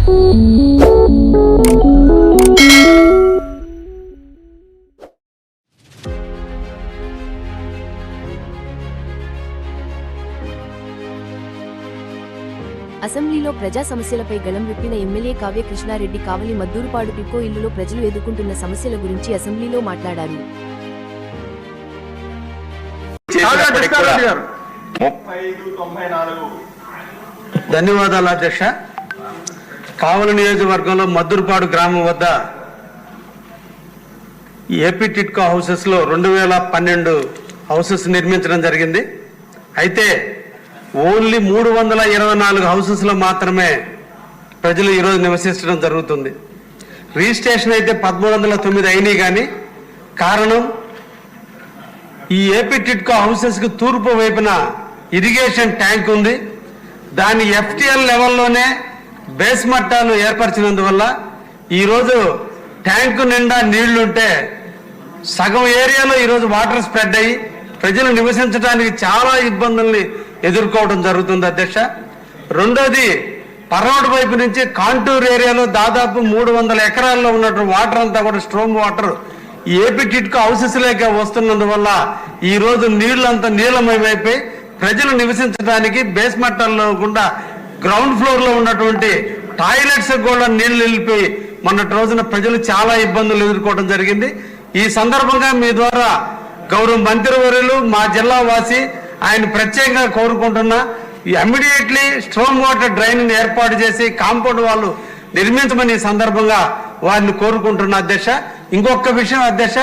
అసెంబ్లీలో ప్రజా సమస్యలపై గళం విప్పిన ఎమ్మెల్యే కావ్య కృష్ణారెడ్డి కావలి మద్దూరుపాడు టిక్కో ఇల్లులో ప్రజలు ఎదుర్కొంటున్న సమస్యల గురించి అసెంబ్లీలో మాట్లాడారు. ధన్యవాదాలు అధ్యక్ష. కావలి నియోజకవర్గంలో మద్దూరుపాడు గ్రామం వద్ద ఏపీ టిట్కో హౌసెస్ లో 2012 హౌసెస్ నిర్మించడం జరిగింది. అయితే ఓన్లీ 324 హౌసెస్ లో మాత్రమే ప్రజలు ఈరోజు నివసించడం జరుగుతుంది. రిజిస్ట్రేషన్ అయితే 1309 అయినాయి. కానీ కారణం ఈ ఏపీ టిట్కో హౌసెస్ కి తూర్పు వైపున ఇరిగేషన్ ట్యాంక్ ఉంది. దాని ఎఫ్టిఎల్ లెవెల్లోనే బేస్ మట్టాలు ఏర్పరిచినందువల్ల ఈరోజు ట్యాంకు నిండా నీళ్లుంటే సగం ఏరియాలో ఈరోజు వాటర్ స్ప్రెడ్ అయ్యి ప్రజలు నివసించడానికి చాలా ఇబ్బందుల్ని ఎదుర్కోవడం జరుగుతుంది అధ్యక్ష. రెండోది, పర్వాడు వైపు నుంచి కాంటూర్ ఏరియాలో దాదాపు 300 ఎకరాల్లో ఉన్నటువంటి వాటర్ అంతా కూడా storm water AP TIDCO houses లేక వస్తున్నందువల్ల ఈరోజు నీళ్లంతా నీలమయమైపోయి ప్రజలు నివసించడానికి బేస్ మట్టాల్లో గుండా గ్రౌండ్ ఫ్లోర్ లో ఉన్నటువంటి టాయిలెట్స్ కూడా నీళ్లు నిలిపి మొన్నటి రోజున ప్రజలు చాలా ఇబ్బందులు ఎదుర్కోవడం జరిగింది. ఈ సందర్భంగా మీ ద్వారా గౌరవ మంత్రివర్యులు, మా జిల్లా వాసి ఆయన ప్రత్యేకంగా కోరుకుంటున్నా, ఇమ్మీడియట్లీ స్ట్రోమ్ వాటర్ డ్రైన్ ఏర్పాటు చేసి కాంపౌండ్ వాళ్ళు నిర్మించమని ఈ సందర్భంగా వారిని కోరుకుంటున్నా అధ్యక్ష. ఇంకొక విషయం అధ్యక్ష,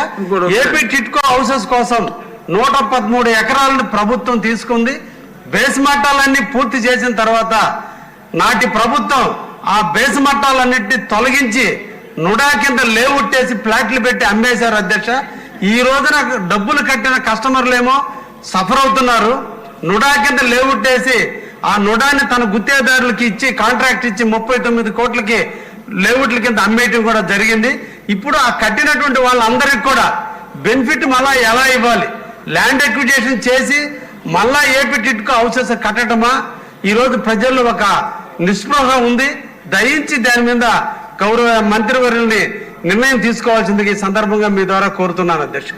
ఏపీ టిట్కో హౌసెస్ కోసం 113 ఎకరాలను ప్రభుత్వం తీసుకుంది. బేస్ మట్టాలన్నీ పూర్తి చేసిన తర్వాత నాటి ప్రభుత్వం ఆ బేస్ మట్టాలన్నింటినీ తొలగించి నుడా కింద లేవుట్టేసి ఫ్లాట్లు పెట్టి అమ్మేశారు అధ్యక్ష. ఈ రోజున డబ్బులు కట్టిన కస్టమర్లేమో సఫర్ అవుతున్నారు. నుడా కింద లేవుట్టేసి ఆ నుడాని తన గుత్తేదారులకి ఇచ్చి కాంట్రాక్ట్ ఇచ్చి 39 కోట్లకి లేవుట్ల కింద అమ్మేయటం కూడా జరిగింది. ఇప్పుడు ఆ కట్టినటువంటి వాళ్ళందరికీ కూడా బెనిఫిట్ మళ్ళా ఎలా ఇవ్వాలి, ల్యాండ్ ఎక్విజిషన్ చేసి మళ్ళా ఏపీ టిట్కో హౌసెస్ కట్టడమా, ఈరోజు ప్రజల్లో ఒక నిస్పృహ ఉంది. దయించి దాని మీద గౌరవ మంత్రివర్యుల్ని నిర్ణయం తీసుకోవాల్సింది ఈ సందర్భంగా మీ ద్వారా కోరుతున్నాను అధ్యక్ష.